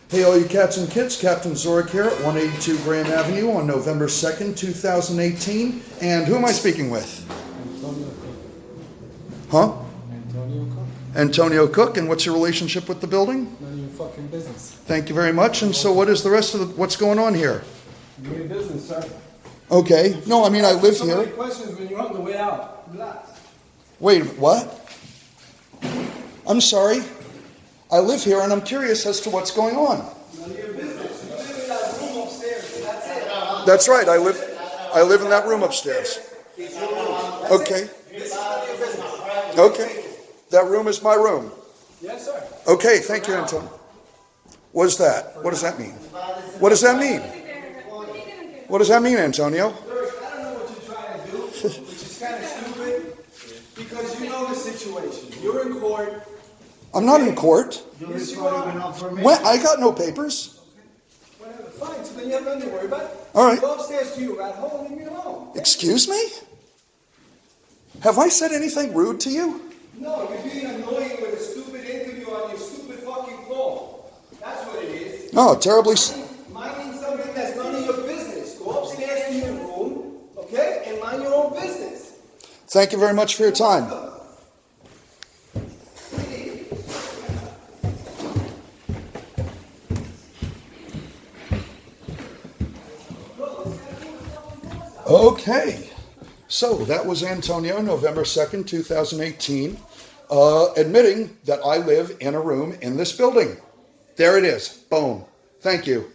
Hey all you cats and kids, Captain Zorik here at 182 Graham Avenue on November 2nd, 2018. And who am I speaking with? Antonio Cook. Huh? Antonio Cook. Antonio Cook, and what's your relationship with the building? None of your fucking business. Thank you very much. And so what is the rest of what's going on here? Your business, sir. Okay. No, I mean, I live So many here. questions when you're on the way out. Relax. Wait, what? I'm sorry. I live here and I'm curious as to what's going on. None of your business. You live in that room upstairs, and that's it. That's right. I live in that room upstairs. It's your room. Okay. This is none of your business. Okay. That room is my room. Yes, sir. Okay, thank you, Antonio. What is that? What does that mean? What does that mean? What does that mean, Antonio? Derek, I don't know what you're trying to do, which is kind of stupid, because you know the situation. You're in court. I'm not in court. Yes, you are. When? I got no papers. Whatever. Fine. So then you have nothing to worry about. All right. Go upstairs to your rat hole and leave me alone. Excuse me? Have I said anything rude to you? No, you're being annoying with a stupid interview on your stupid fucking phone. That's what it is. No, terribly. Minding something that's none of your business. Go upstairs to your room, okay, and mind your own business. Thank you very much for your time. Okay, so that was Antonio, November 2nd, 2018, admitting that I live in a room in this building. There it is. Boom. Thank you.